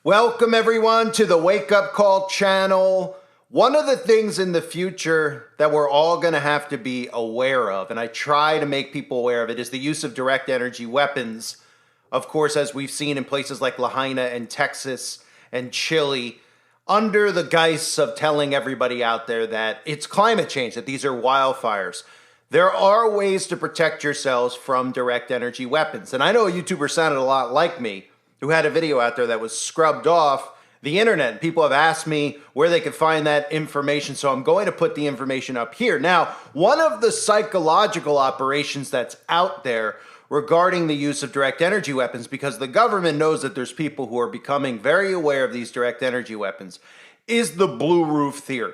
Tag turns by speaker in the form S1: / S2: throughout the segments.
S1: Welcome everyone to the Wake Up Call channel. One of the things in the future that we're all going to have to be aware of, and I try to make people aware of it, is the use of direct energy weapons. Of course, as we've seen in places like Lahaina and Texas and Chile, under the guise of telling everybody out there that it's climate change, that these are wildfires. There are ways to protect yourselves from direct energy weapons. And I know a YouTuber sounded a lot like me, who had a video out there that was scrubbed off the internet. People have asked me where they could find that information, so I'm going to put the information up here. Now, one of the psychological operations that's out there regarding the use of direct energy weapons, because the government knows that there's people who are becoming very aware of these direct energy weapons, is the blue roof theory.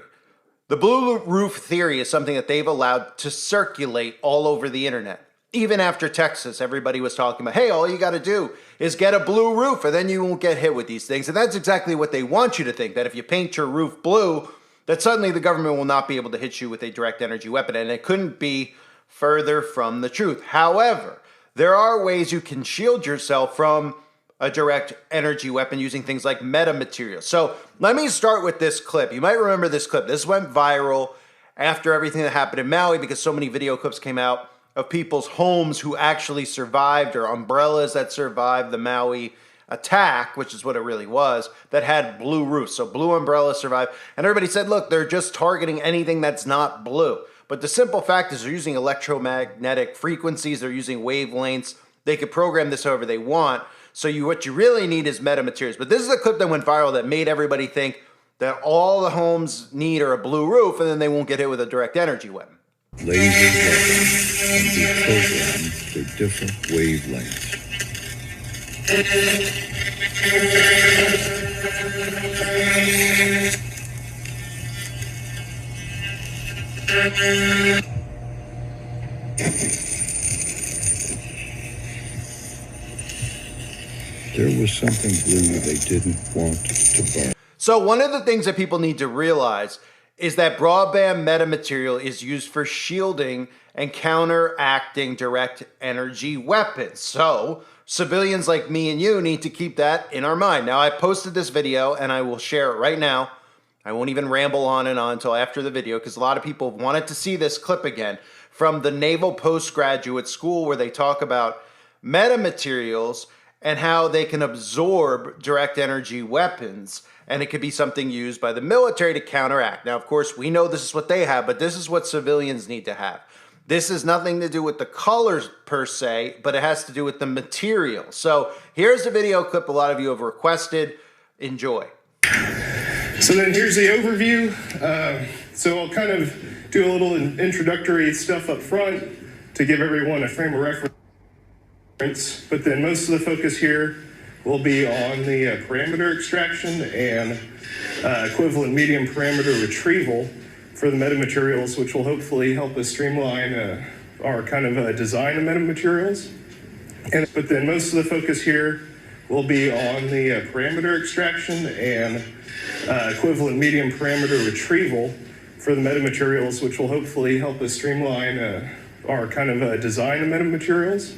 S1: The blue roof theory is something that they've allowed to circulate all over the internet. Even after Texas, everybody was talking about, hey, all you got to do is get a blue roof and then you won't get hit with these things. And that's exactly what they want you to think, that if you paint your roof blue, that suddenly the government will not be able to hit you with a direct energy weapon. And it couldn't be further from the truth. However, there are ways you can shield yourself from a direct energy weapon using things like metamaterials. So let me start with this clip. You might remember this clip. This went viral after everything that happened in Maui because so many video clips came out of people's homes who actually survived, or umbrellas that survived the Maui attack, which is what it really was, that had blue roofs. So blue umbrellas survived. And everybody said, look, they're just targeting anything that's not blue. But the simple fact is they're using electromagnetic frequencies. They're using wavelengths. They could program this however they want. So what you really need is metamaterials. But this is a clip that went viral that made everybody think that all the homes need are a blue roof and then they won't get hit with a direct energy weapon.
S2: Laser weapons can be programmed for different wavelengths. There was something blue they didn't want to burn.
S1: So one of the things that people need to realize is that broadband metamaterial is used for shielding and counteracting direct energy weapons. So civilians like me and you need to keep that in our mind. Now, I posted this video and I will share it right now. I won't even ramble on and on until after the video because a lot of people wanted to see this clip again from the Naval Postgraduate School where they talk about metamaterials and how they can absorb direct energy weapons, and it could be something used by the military to counteract. Now, of course, we know this is what they have, but this is what civilians need to have. This has nothing to do with the colors per se, but it has to do with the material. So here's a video clip a lot of you have requested. Enjoy.
S3: So then here's the overview. So I'll kind of do a little introductory stuff up front to give everyone a frame of reference. But then most of the focus here will be on the parameter extraction and equivalent medium parameter retrieval for the metamaterials, which will hopefully help us streamline our kind of design of metamaterials. But then most of the focus here will be on the parameter extraction and equivalent medium parameter retrieval for the metamaterials, which will hopefully help us streamline our kind of design of metamaterials.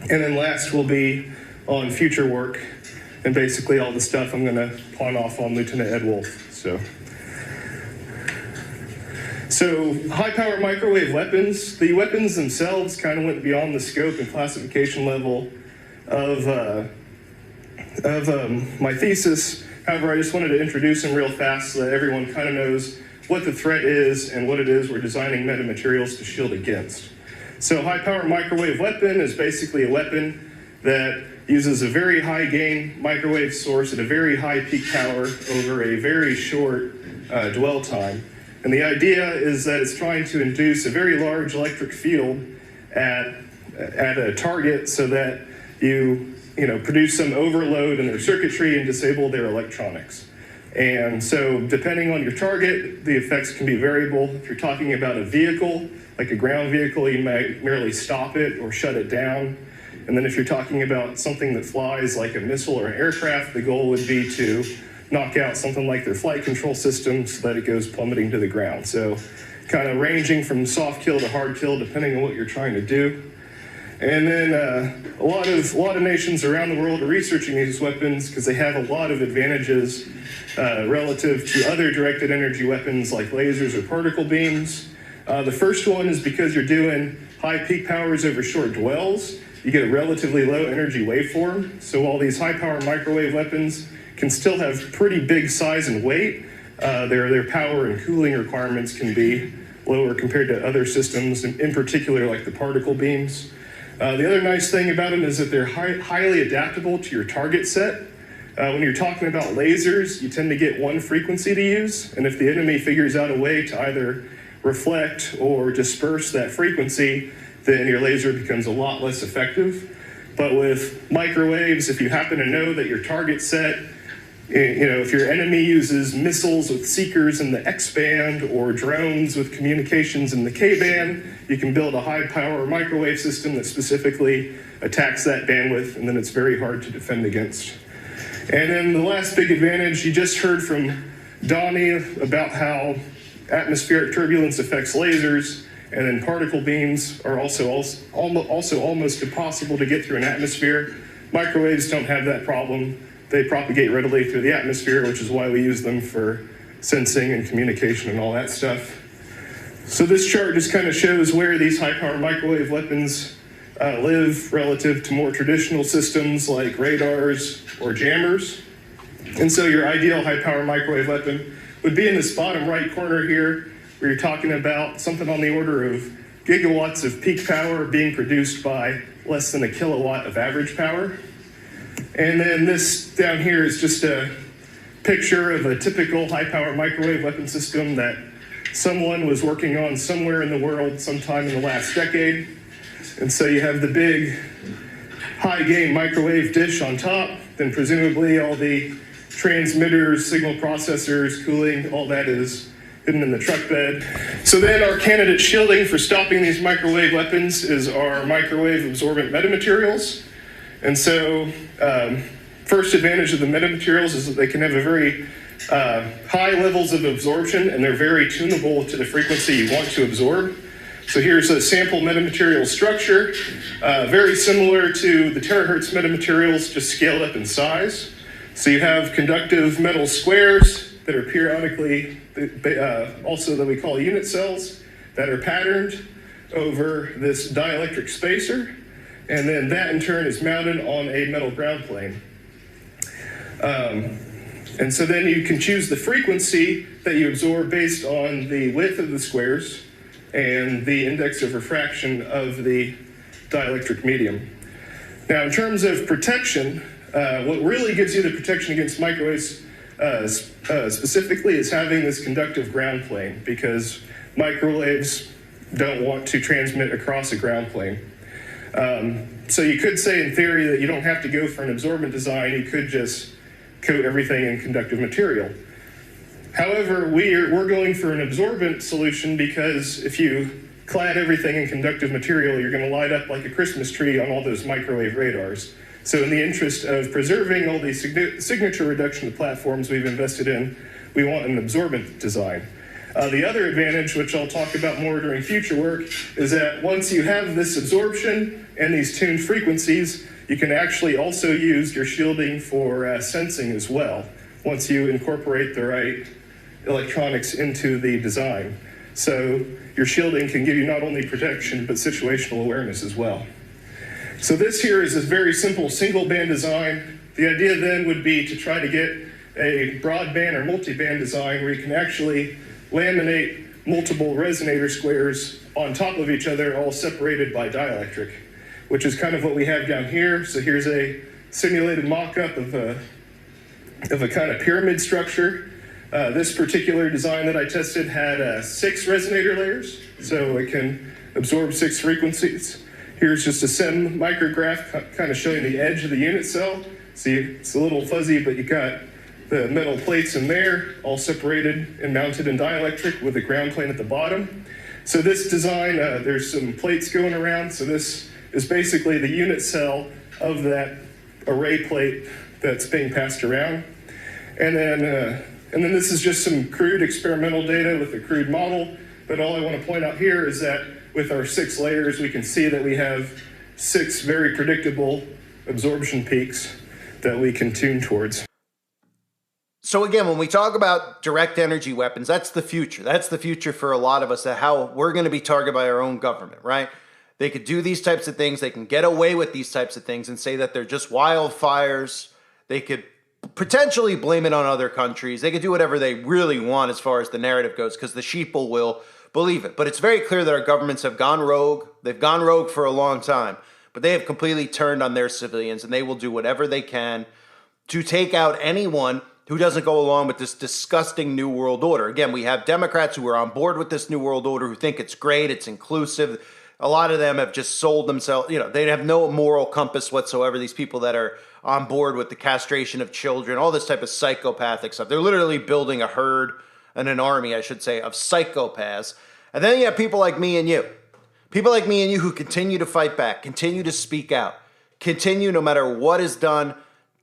S3: And then last will be on future work and basically all the stuff I'm going to pawn off on Lieutenant Ed Wolf. So high-power microwave weapons, the weapons themselves kind of went beyond the scope and classification level of my thesis. However, I just wanted to introduce them real fast so that everyone kind of knows what the threat is and what it is we're designing metamaterials to shield against. So high-power microwave weapon is basically a weapon that uses a very high gain microwave source at a very high peak power over a very short dwell time. And the idea is that it's trying to induce a very large electric field at a target so that you produce some overload in their circuitry and disable their electronics. And so depending on your target, the effects can be variable. If you're talking about a vehicle, like a ground vehicle, you might merely stop it or shut it down. And then if you're talking about something that flies like a missile or an aircraft, the goal would be to knock out something like their flight control system so that it goes plummeting to the ground. So kind of ranging from soft kill to hard kill, depending on what you're trying to do. And then a lot of nations around the world are researching these weapons because they have a lot of advantages relative to other directed energy weapons like lasers or particle beams. The first one is because you're doing high peak powers over short dwells, you get a relatively low energy waveform. So while these high power microwave weapons can still have pretty big size and weight, their power and cooling requirements can be lower compared to other systems, in particular like the particle beams. The other nice thing about them is that they're highly adaptable to your target set. When you're talking about lasers, you tend to get one frequency to use, and if the enemy figures out a way to either reflect or disperse that frequency, then your laser becomes a lot less effective. But with microwaves, if you happen to know that your target set, if your enemy uses missiles with seekers in the X-band or drones with communications in the K-band, you can build a high-power microwave system that specifically attacks that bandwidth, and then it's very hard to defend against. And then the last big advantage, you just heard from Donnie about how atmospheric turbulence affects lasers, and then particle beams are also almost impossible to get through an atmosphere. Microwaves don't have that problem. They propagate readily through the atmosphere, which is why we use them for sensing and communication and all that stuff. So this chart just kind of shows where these high-power microwave weapons live relative to more traditional systems like radars or jammers. And so your ideal high-power microwave weapon would be in this bottom right corner here, where you're talking about something on the order of gigawatts of peak power being produced by less than a kilowatt of average power. And then this down here is just a picture of a typical high-power microwave weapon system that someone was working on somewhere in the world sometime in the last decade. And so you have the big high-gain microwave dish on top, then presumably all the transmitters, signal processors, cooling, all that is hidden in the truck bed. So then our candidate shielding for stopping these microwave weapons is our microwave absorbent metamaterials. And so first advantage of the metamaterials is that they can have a very high levels of absorption, and they're very tunable to the frequency you want to absorb. So here's a sample metamaterial structure, very similar to the terahertz metamaterials, just scaled up in size. So you have conductive metal squares that are periodically, also that we call unit cells, that are patterned over this dielectric spacer. And then that in turn is mounted on a metal ground plane. And so then you can choose the frequency that you absorb based on the width of the squares and the index of refraction of the dielectric medium. Now, in terms of protection, what really gives you the protection against microwaves specifically is having this conductive ground plane, because microwaves don't want to transmit across a ground plane. So you could say in theory that you don't have to go for an absorbent design, you could just coat everything in conductive material. However, we're going for an absorbent solution because if you clad everything in conductive material, you're going to light up like a Christmas tree on all those microwave radars. So in the interest of preserving all the signature reduction platforms we've invested in, we want an absorbent design. The other advantage, which I'll talk about more during future work, is that once you have this absorption and these tuned frequencies, you can actually also use your shielding for sensing as well, once you incorporate the right electronics into the design. So your shielding can give you not only protection, but situational awareness as well. So this here is a very simple single band design. The idea then would be to try to get a broadband or multi-band design where you can actually laminate multiple resonator squares on top of each other, all separated by dielectric, which is kind of what we have down here. So here's a simulated mock-up of a kind of pyramid structure. This particular design that I tested had 6 resonator layers, so it can absorb 6 frequencies. Here's just a SEM micrograph kind of showing the edge of the unit cell. See, it's a little fuzzy, but you got the metal plates in there, all separated and mounted in dielectric with a ground plane at the bottom. So this design, there's some plates going around. So this is basically the unit cell of that array plate that's being passed around. And then this is just some crude experimental data with a crude model. But all I want to point out here is that with our 6 layers, we can see that we have 6 very predictable absorption peaks that we can tune towards.
S1: So again, when we talk about direct energy weapons, that's the future. That's the future for a lot of us, that how we're going to be targeted by our own government, right? They could do these types of things. They can get away with these types of things and say that they're just wildfires. They could potentially blame it on other countries. They could do whatever they really want as far as the narrative goes, because the sheeple will believe it. But it's very clear that our governments have gone rogue. They've gone rogue for a long time, but they have completely turned on their civilians, and they will do whatever they can to take out anyone who doesn't go along with this disgusting New World Order. Again, we have Democrats who are on board with this New World Order, who think it's great, it's inclusive. A lot of them have just sold themselves, they have no moral compass whatsoever. These people that are on board with the castration of children, all this type of psychopathic stuff. They're literally building a herd and an army, I should say, of psychopaths. And then you have people like me and you. People like me and you who continue to fight back, continue to speak out, continue no matter what is done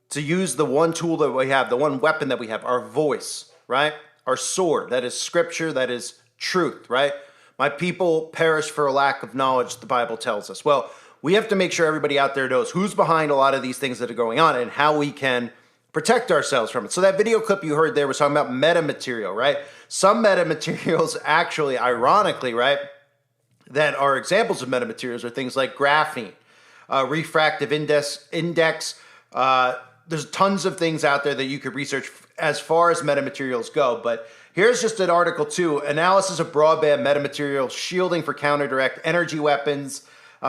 S1: to use the one tool that we have, the one weapon that we have, our voice, right? Our sword, that is scripture, that is truth, right? My people perish for a lack of knowledge, the Bible tells us. Well, we have to make sure everybody out there knows who's behind a lot of these things that are going on and how we can protect ourselves from it. So that video clip you heard there was talking about metamaterial, right? Some metamaterials actually, ironically, right, that are examples of metamaterials are things like graphene, refractive index. There's tons of things out there that you could research as far as metamaterials go, but here's just an article too, analysis of broadband metamaterial shielding for counter-direct energy weapons,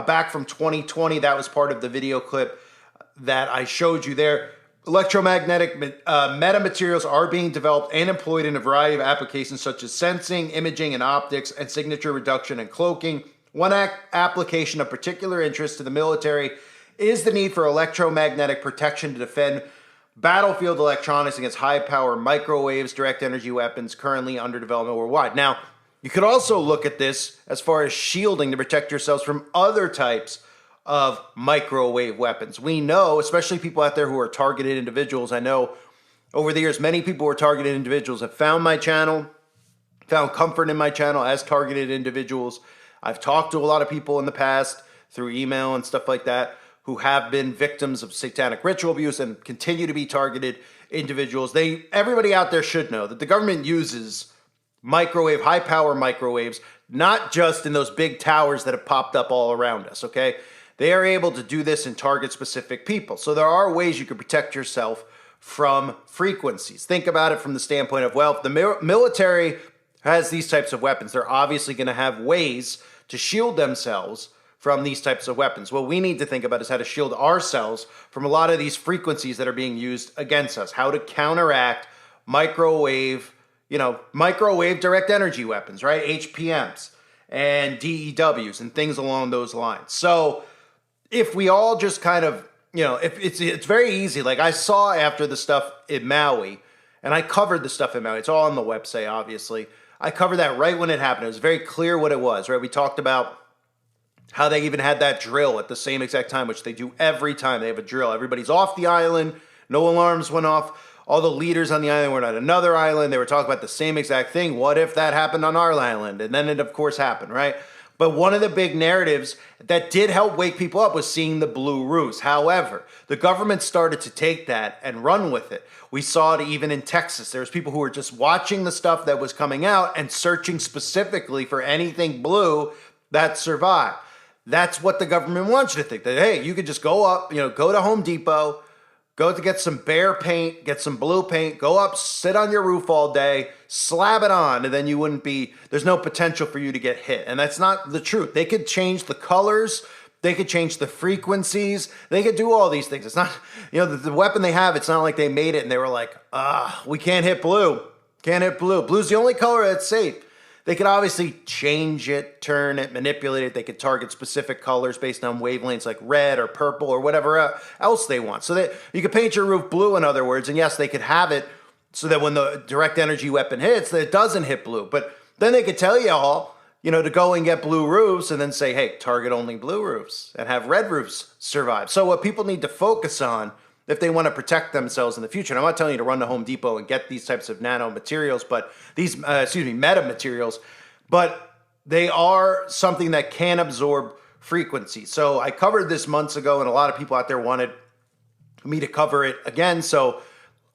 S1: back from 2020. That was part of the video clip that I showed you there. Electromagnetic metamaterials are being developed and employed in a variety of applications such as sensing, imaging, and optics, and signature reduction and cloaking. One application of particular interest to the military is the need for electromagnetic protection to defend battlefield electronics against high-power microwaves, direct energy weapons currently under development worldwide. Now, you could also look at this as far as shielding to protect yourselves from other types of microwave weapons. We know, especially people out there who are targeted individuals, I know over the years, many people who are targeted individuals have found my channel, found comfort in my channel as targeted individuals. I've talked to a lot of people in the past through email and stuff like that who have been victims of satanic ritual abuse and continue to be targeted individuals. Everybody out there should know that the government uses high-power microwaves, not just in those big towers that have popped up all around us, okay? They are able to do this and target specific people. So there are ways you can protect yourself from frequencies. Think about it from the standpoint of, well, if the military has these types of weapons, they're obviously going to have ways to shield themselves from these types of weapons. What we need to think about is how to shield ourselves from a lot of these frequencies that are being used against us, how to counteract microwave direct energy weapons, right? HPMs and DEWs and things along those lines. So if we all just kind of, if it's very easy. Like I saw after the stuff in Maui, and I covered the stuff in Maui. It's all on the website, obviously. I covered that right when it happened. It was very clear what it was, right? We talked about how they even had that drill at the same exact time, which they do every time they have a drill. Everybody's off the island. No alarms went off. All the leaders on the island were on another island. They were talking about the same exact thing. What if that happened on our island? And then it, of course, happened, right? But one of the big narratives that did help wake people up was seeing the blue roofs. However, the government started to take that and run with it. We saw it even in Texas. There was people who were just watching the stuff that was coming out and searching specifically for anything blue that survived. That's what the government wants you to think, that, hey, you could just go up, go to Home Depot, go to get some Behr paint, get some blue paint, go up, sit on your roof all day, slab it on, and then there's no potential for you to get hit. And that's not the truth. They could change the colors, they could change the frequencies, they could do all these things. It's not, the weapon they have, it's not like they made it and they were like, we can't hit blue. Can't hit blue. Blue's the only color that's safe. They could obviously change it, turn it, manipulate it. They could target specific colors based on wavelengths like red or purple or whatever else they want. So that you could paint your roof blue, in other words, and yes, they could have it so that when the direct energy weapon hits, that it doesn't hit blue. But then they could tell you all, to go and get blue roofs and then say, hey, target only blue roofs and have red roofs survive. So what people need to focus on if they want to protect themselves in the future. And I'm not telling you to run to Home Depot and get these types of nanomaterials, but metamaterials, but they are something that can absorb frequency. So I covered this months ago, and a lot of people out there wanted me to cover it again. So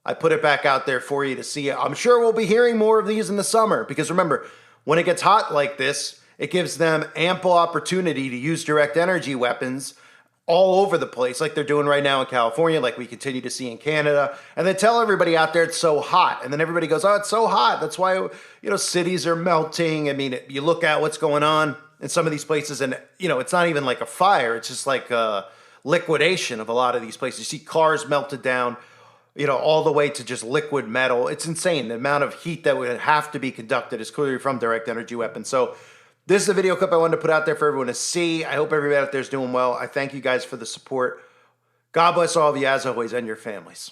S1: I put it back out there for you to see. I'm sure we'll be hearing more of these in the summer, because remember, when it gets hot like this, it gives them ample opportunity to use direct energy weapons all over the place, like they're doing right now in California, like we continue to see in Canada. And they tell everybody out there it's so hot. And then everybody goes, oh, it's so hot. That's why, cities are melting. I mean, you look at what's going on in some of these places, and, it's not even like a fire. It's just like a liquidation of a lot of these places. You see cars melted down, all the way to just liquid metal. It's insane. The amount of heat that would have to be conducted is clearly from direct energy weapons. So this is a video clip I wanted to put out there for everyone to see. I hope everybody out there is doing well. I thank you guys for the support. God bless all of you as always, and your families.